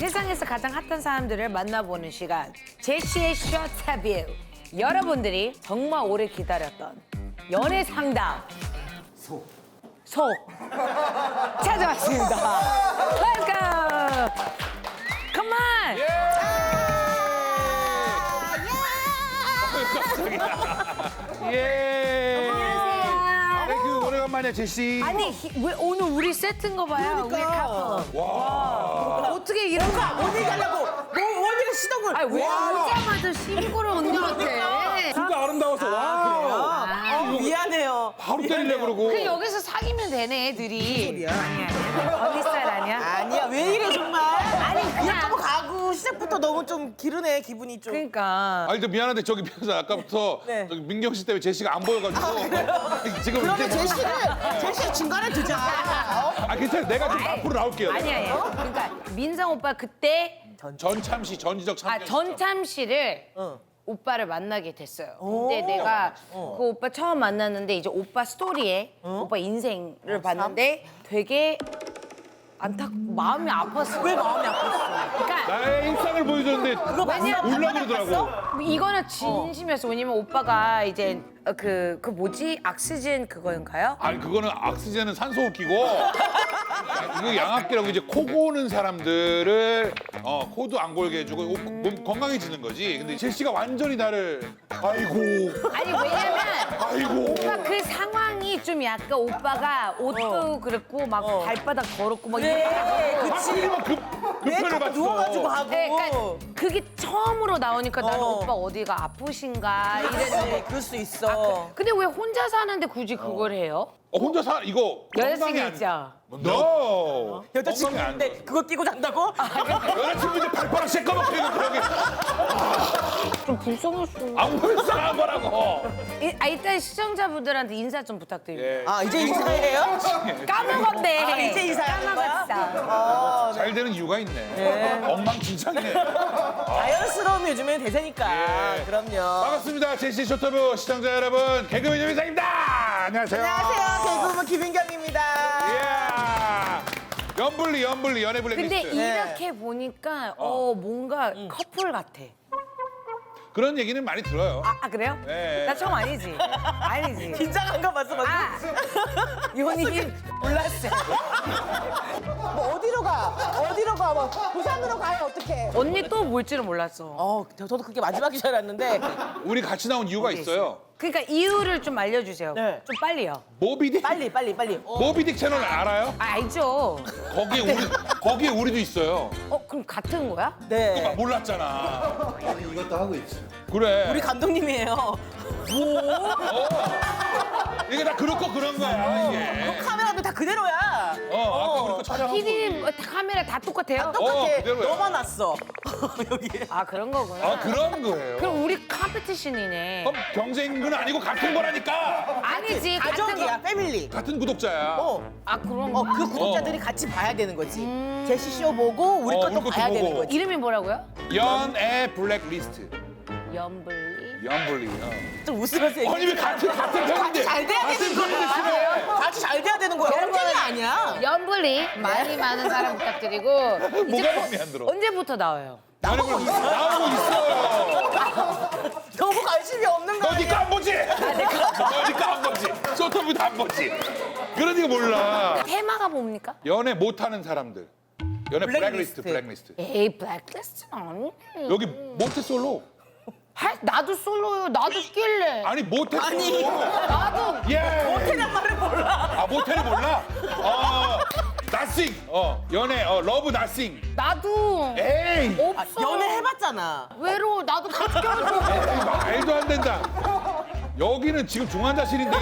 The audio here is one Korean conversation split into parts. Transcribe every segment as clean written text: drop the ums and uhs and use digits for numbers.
세상에서 가장 핫한 사람들을 만나보는 시간 제시의 쇼타뷰. 여러분들이 정말 오래 기다렸던 연애 상담 속 찾아왔습니다. Let's go. Come on. 예. 안녕하세요. 땡큐 오래간만이야 제시. 아니 왜 오늘 우리 세트인 거 봐요. 우리 카풀. 와. 어떻게 이런 거? 어디 가려고? 뭐 어디를 시동을? 아니 왜 오자마자 신고를 언니한테? 진짜 아름다워서 와. 미안해요. 바로 때리려 그러고. 그 여기서 사귀면 되네 애들이. 아니야. 언니 스타일 아니야? 아니야 왜 이래 정말? 아니 그냥 그냥. 가고 시작부터 너무 좀 기르네 기분이 좀. 그러니까. 아니 저 미안한데 저기 미안해서 아까부터 네. 저기 민경 씨 때문에 제시가 안 보여가지고 지금 그러면 이제 제시를 중간에 두자. 아 괜찮아 내가 좀 앞으로 나올게요. 아니야. 그러니까 민상 오빠 그때 전참시 전지적 참견. 전참 씨를 오빠를 만나게 됐어요. 근데 내가 그 오빠 처음 만났는데 이제 오빠 스토리에 오빠 인생을 봤는데 되게 마음이 아팠어. 왜 마음이 아팠어? 그러니까 나의 일상을 보여줬는데 울라 그러더라고. 이거는 진심이었어. 왜냐면 오빠가 이제 그 뭐지? 악시젠 그거인가요? 아니 그거는 악시젠은 산소호흡기고 이거 양압기라고 이제 코 고는 사람들을 코도 안 골게 해주고 몸 건강해지는 거지. 근데 제시가 완전히 나를 아이고 아니 왜냐면 아이고 오빠 그 상황이 좀 약간 오빠가 옷도 그렇고 막 발바닥 더럽고 막 이렇게 하고 하필이면 그 왜 편을 자꾸 봤어. 누워가지고 하고. 네, 그러니까 그게 처음으로 나오니까 나는 오빠 어디가 아프신가 이랬는데 네, 그럴 수 있어. 근데 왜 혼자 사는데 굳이 그걸 해요? 혼자 사 이거 여자친구 건강에 안- 있죠? No. 여자친구인데 그걸 끼고 잔다고? 여자친구 이제 발바닥 새까맣게 해놓고 여기 좀 불쌍했어. 안 불쌍한 거라고. 일단 시청자분들한테 인사 좀 부탁드립니다. 예. 아 이제 인사해요? 까먹었네. 아, 이제 인사하는 거야? 까먹었어. 잘 되는 이유가 있네. 엉망진창이네. 자연스러움이 요즘엔 대세니까. 예. 그럼요. 반갑습니다. 제시 쇼터뷰 시청자 여러분. 개그맨 유민상입니다. 안녕하세요. 안녕하세요. 개그우먼 김인경입니다. 이야. 연불리 연애 근데 블랙리스트. 이렇게 보니까 뭔가 커플 같아. 그런 얘기는 많이 들어요. 아 그래요? 네. 나 처음 아니지? 아니지. 긴장한 거 봤어 방금? 아 요님 몰랐어요. 뭐 어디로 가? 어디로 가? 뭐 부산으로 가요? 어떻게? 언니 또 볼 줄은 몰랐어. 저도 그게 마지막인 줄 알았는데 우리 같이 나온 이유가 있어요. 그러니까 이유를 좀 알려주세요. 네. 좀 빨리요. 모비딕. 빨리. 모비딕 채널 알아요? 알죠. 거기에 우리도 있어요. 그럼 같은 거야? 네. 몰랐잖아. 이것도 하고 있어. 그래. 우리 감독님이에요. 이게 다 그럴 거 그런 거야 이게. 카메라도 다 그대로야. 아까 우리 거 촬영하고. 피디님 카메라 다 똑같아요? 똑같아. 그대로야. 너만 왔어. 여기. 아 그런 거구나. 아 그런 거예요. 그럼 우리 컴피티션이네. 그럼 경쟁은 아니고 같은 거라니까. 아니지. 같은 가족이야. 거. 패밀리. 같은 구독자야. 아 그런 거. 그 구독자들이 같이 봐야 되는 거지. 제시 쇼 보고 우리 것도 우리 것도 봐야 되는 보고. 거지. 이름이 뭐라고요? 연애 블랙리스트. 연블리. 연불리. 좀 웃으면서 얘기해. 아니 왜 같은 편인데? 잘 돼야 같은 되는 편인데 거야. 싫어해. 같이 잘 돼야 되는 거야. 경쟁이 아니야. 연블리 많은 사람 부탁드리고. 뭐가 마음에 안 들어? 언제부터 나와요? 나오고 있어요. 너무 관심이 없는 거 너니까 아니야? 안 보지? 너니까 안 보지? 쇼터부터 안 보지? 그러니까 몰라. 테마가 뭡니까? 연애 못하는 사람들. 연애 블랙리스트. 블랙리스트. 에이 블랙리스트 아니. 여기 모태솔로. 나도 솔로요. 나도 낄래. 아니 모태솔로. 아니. 나도. 예. 모태란 말을 몰라. 아 모태를 몰라? 나싱. 연애 러브 나싱. 나도. 에이. 없어. 연애 해봤잖아. 외로워. 나도 같이 껴줘. 말도 안 된다. 여기는 지금 중환자실인데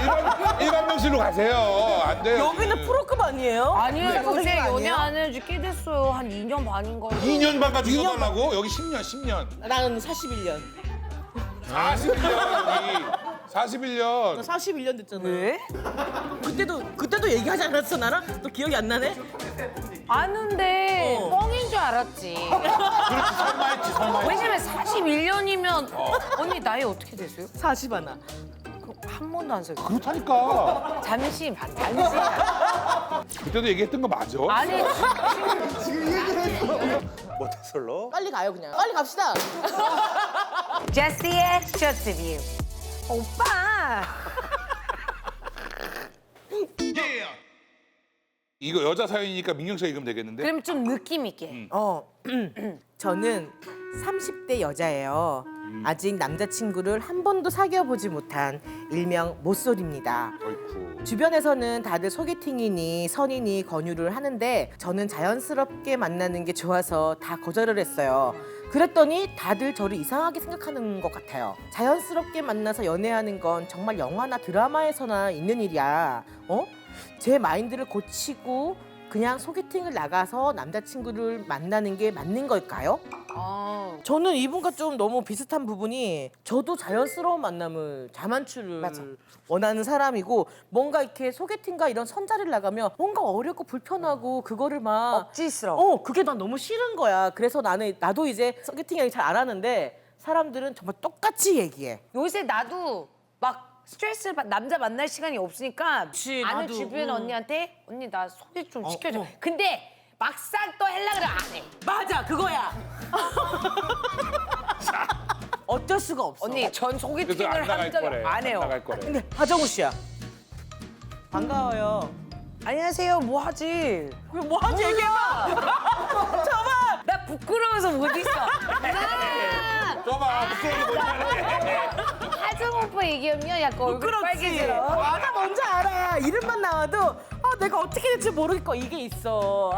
일반 병실로 가세요. 안 돼요. 여기는 프로급 아니에요? 아니요. 의사 요새 선생님 연애 아니에요? 안 해지 꽤 됐어요. 한 2년 반인가. 2년 반 가지고 써달라고? 여기 10년. 나는 41년. 41년 여기. 41년. 41년 됐잖아. 왜? 그때도 얘기하지 않았어 나랑? 또 기억이 안 나네? 아는데 뻥인 줄 알았지. 그렇지 설마 했지. 왜냐면 41년이면 언니 나이 어떻게 되세요? 40 하나. 한 번도 안 사귀었어. 그렇다니까. 잠시. 그때도 얘기했던 거 맞아? 아니 지금 얘기를 했어. 모태솔로. 빨리 가요 그냥. 빨리 갑시다. 제시의 쇼트 뷰. 오빠. 이거 여자 사연이니까 민경 씨가 읽으면 되겠는데? 그럼 좀 느낌 있게. 저는 30대 여자예요. 아직 남자친구를 한 번도 사귀어보지 못한 일명 모쏠입니다. 어이쿠. 주변에서는 다들 소개팅이니 선이니 권유를 하는데 저는 자연스럽게 만나는 게 좋아서 다 거절을 했어요. 그랬더니 다들 저를 이상하게 생각하는 것 같아요. 자연스럽게 만나서 연애하는 건 정말 영화나 드라마에서나 있는 일이야. 제 마인드를 고치고 그냥 소개팅을 나가서 남자친구를 만나는 게 맞는 걸까요? 저는 이분과 좀 너무 비슷한 부분이 저도 자연스러운 만남을 자만추를 원하는 사람이고 뭔가 이렇게 소개팅과 이런 선자를 나가면 뭔가 어렵고 불편하고 그거를 막 억지스러워. 그게 난 너무 싫은 거야. 그래서 나도 이제 소개팅 잘 안 하는데 사람들은 정말 똑같이 얘기해. 요새 나도 막 스트레스 남자 만날 시간이 없으니까 그치, 아는 나도. 주변 언니한테 언니 나 소개 좀 시켜줘. 근데 막상 또 하려고 그래 안 해. 맞아, 그거야. 어쩔 수가 없어. 언니 전 그래서 소개팅을 안 나갈 한 적이 거래. 안 해요. 나갈 거래. 근데 하정우 씨야. 반가워요. 안녕하세요. 뭐 하지? 뭐 하지 얘기해봐. 저봐. 나 부끄러워서 못 있어. 봐봐, 목소리도 못하네. 하정 오빠 얘기하면 약간 얼굴 부끄럽지. 빨개져. 맞아, 뭔지 알아. 이름만 나와도 내가 어떻게 될지 모르겠고 이게 있어.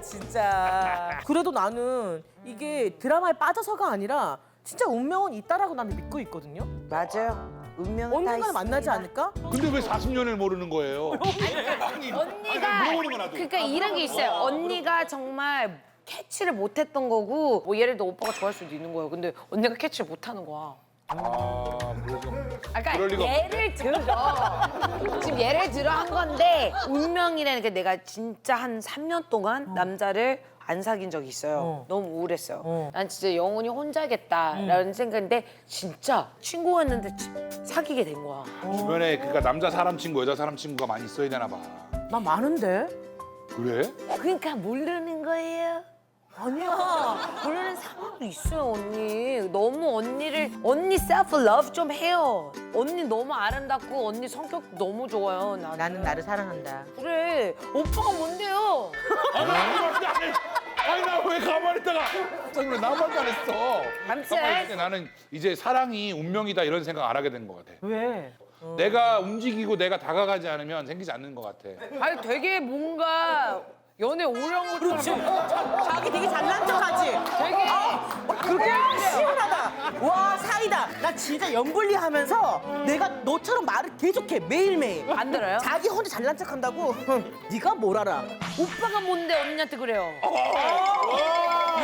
진짜. 그래도 나는 이게 드라마에 빠져서가 아니라 진짜 운명은 있다라고 나는 믿고 있거든요. 맞아요. 운명은 언젠가는 만나지 않을까? 근데 왜 40년을 모르는 거예요? 언니가 물어보는 거 나도. 그러니까 이런 게 있어요. 언니가 정말 캐치를 못했던 거고 뭐 예를 들어 오빠가 좋아할 수도 있는 거예요. 근데 언니가 캐치를 못하는 거야. 그래서 아까 그럴 리가 예를 들어 지금 예를 들어 한 건데 운명이라는 게 내가 진짜 한 3년 동안 남자를 안 사귄 적이 있어요. 너무 우울했어요. 난 진짜 영원히 혼자겠다라는 생각인데 진짜 친구였는데 사귀게 된 거야. 주변에 그러니까 남자 사람 친구, 여자 사람 친구가 많이 있어야 되나 봐. 나 많은데. 그래? 그러니까 모르는 거예요. 아니야. 모르는 사람도 있어요, 언니. 너무 언니 셀프 러브 좀 해요. 언니 너무 아름답고 언니 성격 너무 좋아요. 나는 나를 사랑한다. 그래. 오빠가 뭔데요? 아니 나 왜 가만히 있다가 정말 나밖에 안 했어. 아무튼. 가만히 있을 때 나는 이제 사랑이 운명이다 이런 생각 안 하게 된 것 같아. 왜? 내가 움직이고 내가 다가가지 않으면 생기지 않는 것 같아. 아니 되게 뭔가 연애 오래 한 것처럼 자기 되게 잘난 척하지. 되게 그게 시원하다. 와, 사이다. 나 진짜 연불리하면서 내가 너처럼 말을 계속해 매일매일. 안 들어요? 자기 혼자 잘난 척한다고. 네가 뭘 알아? 오빠가 뭔데 언니한테 그래요?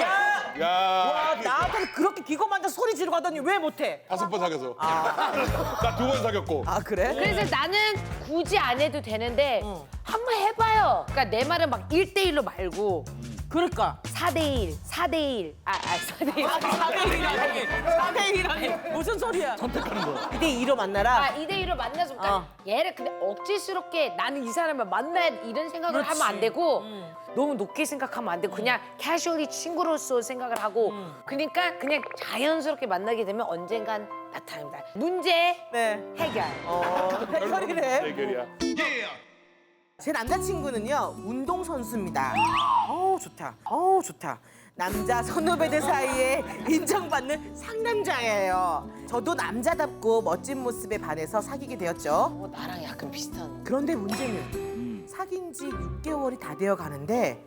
야, 야, 와, 나한테 그렇게 기고만져 소리 지르고 하더니 왜 못해? 5번 사귀어서. 나 2번 사귀었고. 그래? 그래서 나는 굳이 안 해도 되는데 한번 해봐요. 그러니까 내 말은 막 1대1로 말고 그러니까 4대1, 4대1. 4대1. 4대1이라니 무슨 소리야? 선택하는 거야. 2대2로 만나라. 2대1로 만나서 그러니까 얘를 근데 억지스럽게 나는 이 사람을 만나야 이런 생각을 그렇지. 하면 안 되고 너무 높게 생각하면 안 되고 그냥 캐주얼리 친구로서 생각을 하고 그러니까 그냥 자연스럽게 만나게 되면 언젠간 나타납니다. 문제 네. 해결. 해결이래. 해결이야. 제 남자친구는요 운동 선수입니다. 좋다. 좋다. 남자 선후배들 사이에 인정받는 상남자예요. 저도 남자답고 멋진 모습에 반해서 사귀게 되었죠. 나랑 약간 비슷한. 그런데 문제는 사귄 지 6개월이 다 되어 가는데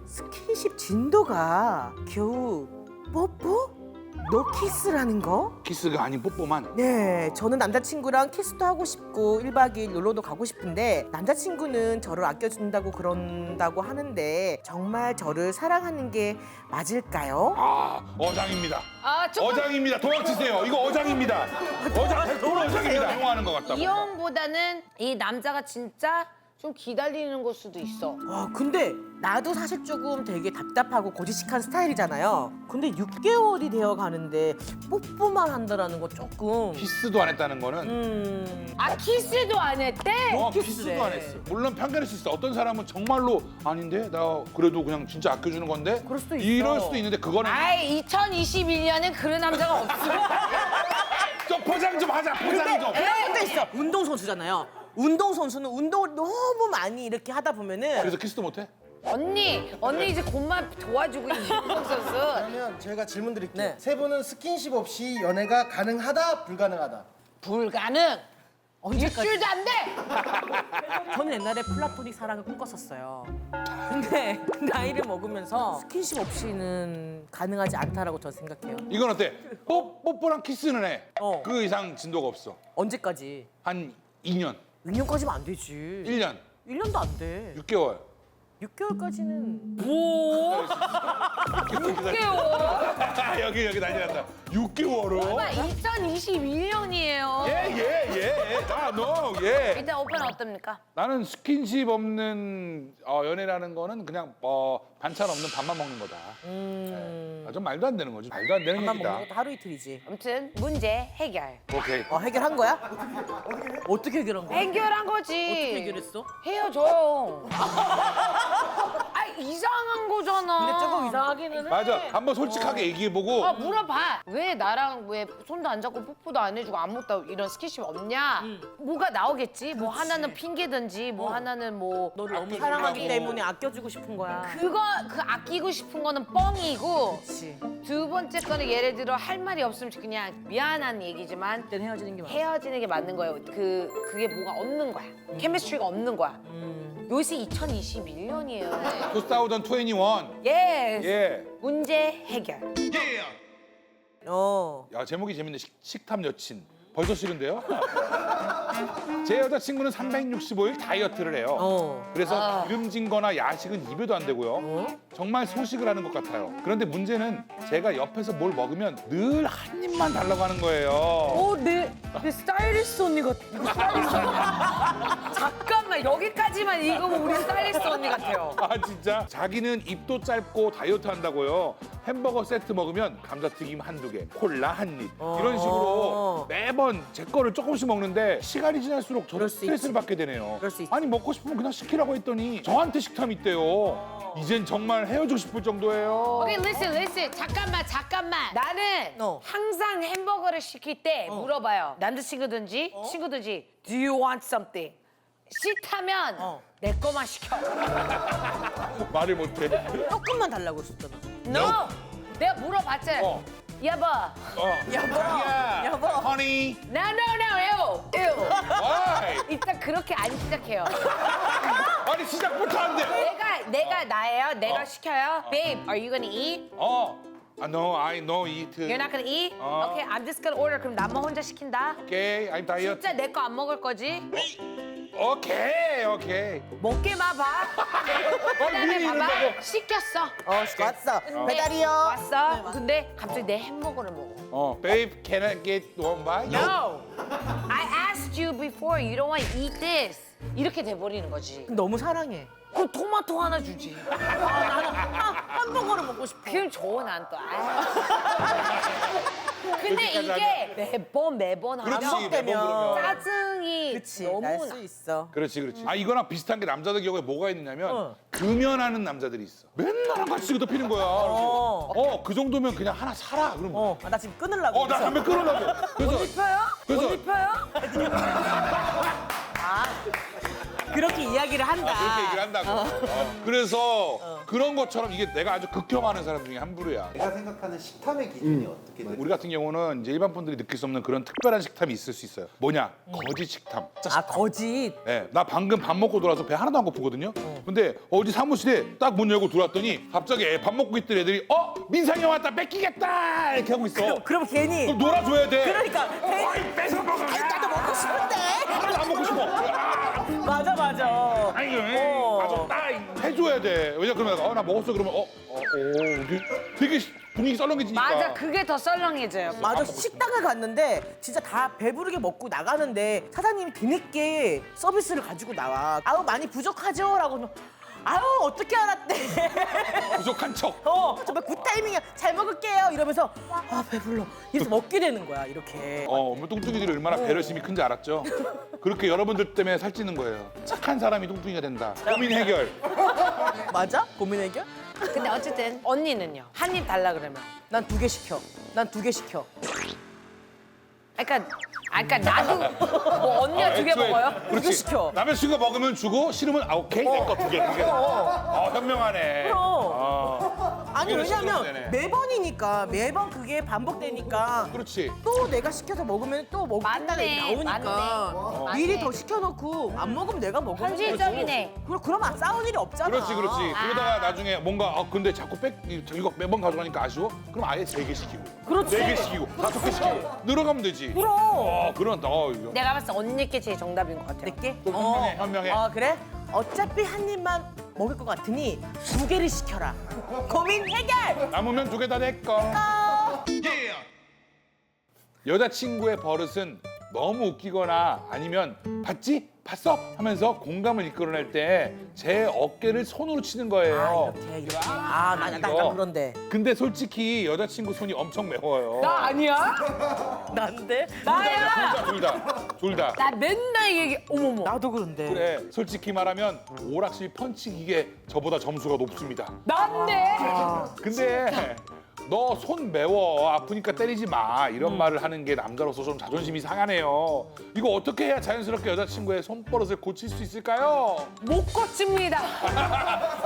스킨십 진도가 겨우 뽀뽀? 노키스라는 거? 키스가 아닌 뽀뽀만. 네, 저는 남자친구랑 키스도 하고 싶고 1박 2일 놀러도 가고 싶은데 남자친구는 저를 아껴준다고 그런다고 하는데 정말 저를 사랑하는 게 맞을까요? 어장입니다. 조금 어장입니다. 도망치세요. 이거 어장입니다. 어장 100% 어장입니다. 용하는 것 같다고. 이혼보다는 이 남자가 진짜 좀 기다리는 걸 수도 있어. 근데 나도 사실 조금 되게 답답하고 고지식한 스타일이잖아요. 근데 6개월이 되어 가는데 뽀뽀만 한다라는 거 조금. 키스도 안 했다는 거는 아 키스도 안 했대? 키스도 안 했어. 물론 편견일 수 있어. 어떤 사람은 정말로 아닌데 나 그래도 그냥 진짜 아껴주는 건데 그럴 수도 있어. 이럴 수도 있는데 그거는 아이 2021년엔 그런 남자가 없어. 좀 포장 좀 하자. 포장 좀. 그런 것도 있어. 운동선수잖아요. 운동선수는 운동을 너무 많이 이렇게 하다 보면은 그래서 키스도 못 해? 언니 이제 곧만 도와주고 있는 선수. 그러면 제가 질문 드릴게요. 네. 세 분은 스킨십 없이 연애가 가능하다, 불가능하다? 불가능. 언제까지? 일주일도 안 돼. 저는 옛날에 플라토닉 사랑을 꿈꿨었어요. 근데 나이를 먹으면서 스킨십 없이는 가능하지 않다라고 저는 생각해요. 이건 어때? 뽀뽀랑 키스는 해. 어. 그 이상 진도가 없어. 언제까지? 한 2년, 2년까지면 안 되지. 1년, 1년도 안 돼. 6개월. 6개월까지는 뭐? 6개월? 여기 난리 났다. 6개월을? 오빠 2021년이에요. 예. 예. 일단 오빠는 어떻습니까? 나는 스킨십 없는 연애라는 거는 그냥 반찬 없는 밥만 먹는 거다. 좀 말도 안 되는 거지. 말도 안 되는 밥만 얘기다. 먹는 것도 하루 이틀이지. 아무튼 문제 해결. 오케이. 해결한 거야? 어떻게 해결한 거야? 해결한 거지. 어떻게 해결했어? 헤어져요. 아 이상한 거잖아. 근데 조금 이상하기는 해. 맞아. 한번 솔직하게 얘기해보고. 물어봐. 왜 나랑 왜 손도 안 잡고 뽀뽀도 안 해주고 아무것도 이런 스킨십 없냐? 뭐가 나오겠지. 뭐 하나는 핑계든지 뭐 하나는 뭐 너를 너무 사랑하기 때문에 아껴주고 싶은 거야. 그거 그 아끼고 싶은 거는 뻥이고 그렇지. 두 번째 거는 예를 들어 할 말이 없으면 그냥 미안한 얘기지만 그땐 헤어지는 게 맞아. 헤어지는 게 맞는 거예요. 그게 뭐가 없는 거야. 케미스트리가 없는 거야. 요새 2021년이에요. 2021. 예스. 예. 문제 해결. 야, 제목이 재밌네. 식탐 여친. 벌써 싫은데요? 제 여자친구는 365일 다이어트를 해요. 그래서 기름진 거나 야식은 입에도 안 되고요. 정말 소식을 하는 것 같아요. 그런데 문제는 제가 옆에서 뭘 먹으면 늘 한 입만 달라고 하는 거예요. 내 스타일리스트 언니가 이거 스타일리스트 언니. 잠깐만 여기까지만 읽으면 우리 스타일리스트 언니 같아요. 아 진짜? 자기는 입도 짧고 다이어트 한다고요. 햄버거 세트 먹으면 감자튀김 한두 개, 콜라 한 입. 이런 식으로 매번 제 거를 조금씩 먹는데 시간이 지날수록 저도 그럴 수 스트레스를 있지. 받게 되네요. 그럴 수 있지. 아니 먹고 싶으면 그냥 시키라고 했더니 저한테 식탐이 있대요. 이젠 정말 헤어지고 싶을 정도예요. 오케이, listen. 잠깐만. 나는 항상 햄버거를 시킬 때 물어봐요. 남자친구든지 친구든지 Do you want something? 싫다면 내 거만 시켜. 말을 못해. 조금만 달라고 했었잖아. No. 내가 물어봤잖아. 여보. 여보. Honey. No. Why? 일단 그렇게 안 시작해요. 아니 시작부터 안 돼. 내가 나예요. 내가 시켜요. Babe, are you gonna eat? No, I no eat. You're not gonna eat? Okay, I'm just gonna order. 그럼 나만 혼자 시킨다. Okay, I'm tired. 진짜 내 거 안 먹을 거지? 오케이. 먹게만 봐. 그다음에 미리 봐봐. 이런다고. 시켰어. 왔어. 근데 배달이요. 왔어. 근데 갑자기 내 햄버거를 먹어. Babe, can I get one bite? No. I asked you before. You don't want to eat this. 이렇게 돼버리는 거지. 너무 사랑해. 그럼 토마토 하나 주지. 나는 햄버거를 먹고 싶어. 그럼 줘, 난 또. 근데 이게 매번 하면 그렇지, 매번 그러면. 짜증이 그렇지. 너무 날 수 있어. 그렇지. 이거랑 비슷한 게 남자들 경우에 뭐가 있느냐면 금연하는 남자들이 있어. 맨날 같이 이거 피는 거야. 그 정도면 그냥 하나 사라. 그러면 나 지금 끊으려고. 나 담배 끊으려고. 못 입혀요? 그래서- 못 입혀요? 그렇게 이야기를 한다. 그렇게 얘기를 한다고. 그래서 그런 것처럼 이게 내가 아주 극혐하는 사람 중에 한 부류야. 내가 생각하는 식탐의 기준이 어떻게 돼요? 우리 같은 경우는 이제 일반 분들이 느낄 수 없는 그런 특별한 식탐이 있을 수 있어요. 뭐냐? 거짓 식탐. 거짓. 네, 나 방금 밥 먹고 돌아서 배 하나도 안 고프거든요. 근데 어디 사무실에 딱 문 열고 들어왔더니 갑자기 밥 먹고 있던 애들이 민상이 형 왔다 뺏기겠다 이렇게 하고 있어. 그럼 괜히. 그럼 놀아줘야 돼. 그러니까 괜히. 어이, 뺏어 먹어. 나도 먹고 싶은데. 하나도 안 먹고 싶어. 맞아. 아니, 맞아. 딱 해줘야 돼. 왜냐 그러면 나 먹었어 그러면 되게 분위기 썰렁해지니까. 맞아, 그게 더 썰렁해져요. 맞아, 식당을 갔는데 진짜 다 배부르게 먹고 나가는데 사장님이 뒤늦게 서비스를 가지고 나와. 아우 많이 부족하죠? 라고. 아우 어떻게 알았대. 부족한 척. 정말 굿타이밍이야. 잘 먹을게요. 이러면서 아 배불러. 이래서 먹게 되는 거야 이렇게. 뭐 뚱뚱이들이 얼마나 배려심이 큰지 알았죠? 그렇게 여러분들 때문에 살찌는 거예요. 착한 사람이 뚱뚱이가 된다. 고민 해결. 맞아? 고민 해결? 근데 어쨌든 언니는요? 한 입 달라 그러면. 난 2개 시켜. 난 2개 시켜. 그러니까 나도 뭐 언니가 2개 애초에 먹어요? 그렇지. 두개 시켜. 남의 친구가 먹으면 주고 싫으면 오케이 내 거 2개. 현명하네. 그럼. 아니 그게 왜냐면 되네. 매번이니까 매번 그게 반복되니까 그렇지. 또 내가 시켜서 먹으면 또 먹는다는 맞네, 얘기 나오니까 맞네. 미리 맞네. 더 시켜놓고 안 먹으면 내가 먹으면 현실적이네. 그러면 싸울 일이 없잖아. 그렇지. 그러다가 나중에 뭔가 근데 자꾸 이거 매번 가져가니까 아쉬워? 그럼 아예 3개 시키고. 그렇지. 4개 시키고 5개 시키고 늘어가면 되지. 그럼. 그런 이거. 내가 봤을 때 언니께 제일 정답인 것 같아요. 내게? 현명해. 그래? 어차피 한 입만 먹을 것 같으니 2개를 시켜라. 고민 해결. 남으면 2개 다 내 거. 여자친구의 버릇은 너무 웃기거나 아니면 봤지? 봤어? 하면서 공감을 이끌어낼 때 제 어깨를 손으로 치는 거예요. 이렇게. 나 그런데. 근데 솔직히 여자친구 손이 엄청 매워요. 나 아니야? 난데? 나야. 둘 다. 나 맨날 얘기. 어머머. 나도 그런데. 그래, 솔직히 말하면 오락실 펀치 기계 저보다 점수가 높습니다. 난데. 근데 너 손 매워 아프니까 때리지 마 이런 말을 하는 게 남자로서 좀 자존심이 상하네요. 이거 어떻게 해야 자연스럽게 여자친구의 손버릇을 고칠 수 있을까요? 못 고칩니다.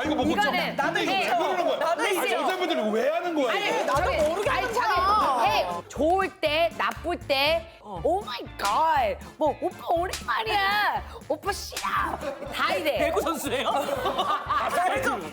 이거 뭐 고쳐? 이거는 나도 해. 이거 왜 그러는 거야? 나도 아니, 있어요. 여자분들이 왜 하는 거야? 이거? 나도 모르겠구나. 해. 좋을 때, 나쁠 때. 오 마이 갓. 뭐 오빠 오랜만이야. 오빠 싫어. 다 이래. 배구 선수예요?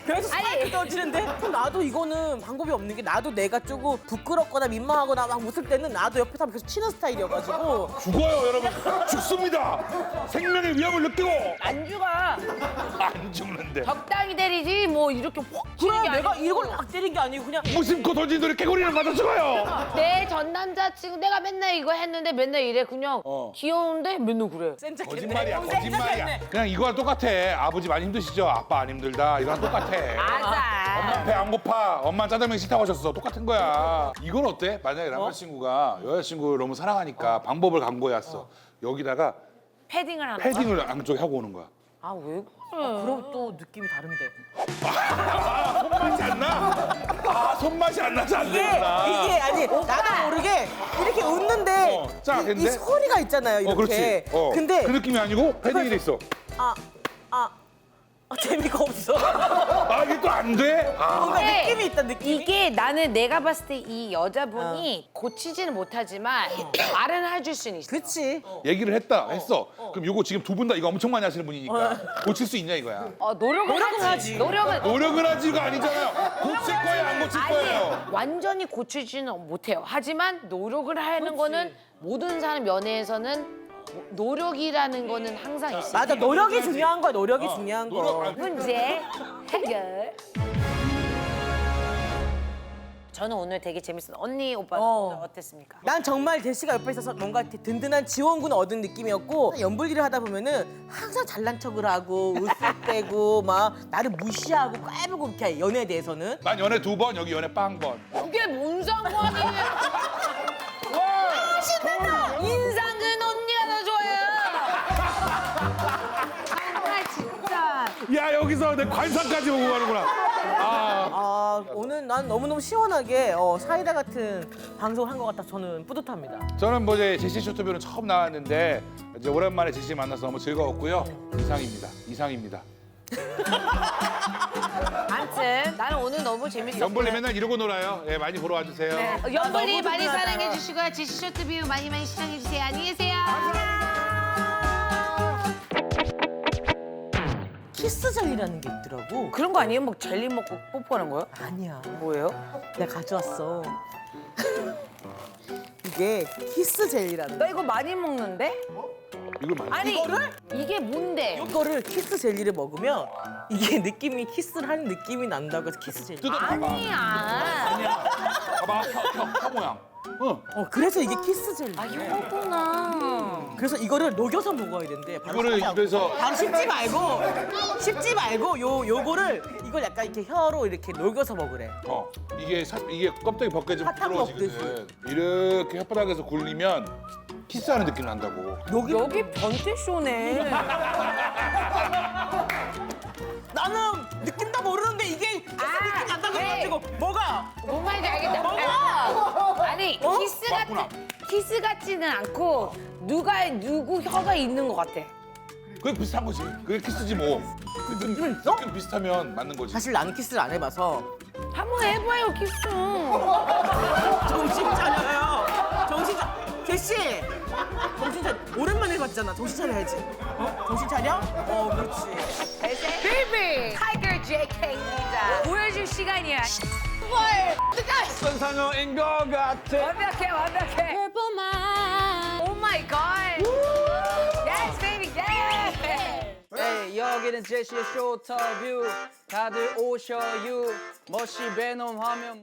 그래서 아니. 스파이크 던지는데? 그럼 나도 이거는 방법이 없는 게 나도 내가 조금 부끄럽거나 민망하거나 막 웃을 때는 나도 옆에서 계속 치는 스타일이어가지고 죽어요 여러분. 죽습니다. 생명의 위험을 느끼고 안 죽어. 안 죽는데. 적당히 때리지 뭐 이렇게 확 치는 그래 게 내가 아니고. 이걸 막 때린 게 아니고 그냥 무심코 던진 돌에 개구리를 맞아 죽어요. 내 전 남자친구 내가 맨날 이거 했는데 맨날 이래 그냥 귀여운데 맨날 그래. 거짓말이야 거짓말이야. 그냥 이거랑 똑같아. 아버지 많이 힘드시죠? 아빠 안 힘들다. 이거랑 똑같아. 맞아. 엄마 배 안 고파. 엄마 짜장면 싫다고 하셨어. 똑같은 거야. 이건 어때? 만약에 남자친구가 여자친구를 너무 사랑하니까 방법을 강구해왔어. 여기다가 패딩을 하는 거야? 패딩을 안쪽에 하고 오는 거야. 아 왜 그래? 그럼 또 느낌이 다른데 손맛이 안 나? 손맛이 안 나지 안 이게 되구나. 아니 나도 모르게 이렇게 웃는데 자, 이 근데? 소리가 있잖아요 이렇게 그렇지. 근데 그 느낌이 아니고 패딩이 돼 있어. 재미가 없어 이게 또 안 돼? 뭔가 네. 느낌이 있다 느낌이 이게 나는 내가 봤을 때 이 여자분이 고치지는 못하지만 말은 해줄 수는 있어. 그치 얘기를 했어. 그럼 요거 지금 두 분 다 이거 엄청 많이 하시는 분이니까 고칠 수 있냐 이거야. 노력은 하지. 노력은 노력을 하지가 아니잖아요. 고칠 거예요, 안 고칠 거예요? 완전히 고치지는 못해요. 하지만 노력을 하는 거는 모든 사람 연애에서는 노력이라는 거는 항상 있어요. 맞아 노력이 중요한 거야 노력이 중요한 거 문제 해결. 저는 오늘 되게 재밌었어요. 언니 오빠 오늘 어땠습니까? 난 정말 제시가 옆에 있어서 뭔가 이렇게 든든한 지원군을 얻은 느낌이었고 연불일을 하다 보면은 항상 잘난 척을 하고 웃을 막 나를 무시하고 꿰물고 이렇게 연애에 대해서는 난 연애 2번, 여기 연애 빵번. 그게 뭔 상관이에요? 인상은 언니가 더 좋아요. 정말 진짜. 야, 여기서 내 관상까지 보고 가는구나. 오늘 난 너무너무 시원하게 사이다 같은 방송을 한 것 같아서 저는 뿌듯합니다. 저는 뭐 이제 제시 쇼트뷰는 처음 나왔는데 이제 오랜만에 제시 만나서 너무 즐거웠고요. 이상입니다. 아무튼 나는 오늘 너무 재밌었고. 연불리 맨날 이러고 놀아요. 예, 많이 보러 와주세요. 연불리 너무 많이 든든하다. 사랑해 주시고요. 제시 쇼트뷰 많이 시청해 주세요. 안녕히 계세요. 키스젤이라는 게 있더라고. 그런 거 아니에요? 막 젤리 먹고 뽀뽀하는 거요? 아니야. 뭐예요? 내가 가져왔어. 이게 키스젤이라는 나 이거 많이 먹는데? 이걸 많이. 아니 이거를? 이게 뭔데? 이거를 키스 젤리를 먹으면 이게 느낌이 키스를 하는 느낌이 난다고 해서 키스 젤리. 뜯어봐봐. 아니야. 봐봐, 혀 모양. 응. 그래서 이게 키스 젤리. 아 이거구나. 그래서 이거를 녹여서 먹어야 된대. 바로 이거를 씹지 않고. 입에서 바로 씹지 말고 요거를 이걸 약간 이렇게 혀로 이렇게 녹여서 먹으래. 이게 껍데기 벗겨지면 사탕 부드러워지거든. 이렇게 혓바닥에서 굴리면 키스하는 느낌이 난다고. 여기 변태쇼네. 나는 느낌도 모르는데 이게 키스 느낌이 난다고 그래. 해가지고 뭐가? 뭔 말인지 알겠다. 아니 키스 같지는 않고 누구 혀가 있는 것 같아. 그게 비슷한 거지. 그게 키스지 뭐. 느낌 있어? 느낌 비슷하면 맞는 거지. 사실 나는 키스를 안 해봐서 한번 해봐요 키스. 정신 차려요. 제시 정신 차려. 오랜만에 해봤잖아. 정신 차려야지. 정신 차려? 그렇지. 베이비 타이거 JK입니다. 보여줄 시간이야. 뭘? 선상어인 것 같아. 완벽해. 오 마이 갓. Yes baby yes. 에이, 여기는 제시의 쇼터뷰. 다들 오셔요. 멋이 베놈 하면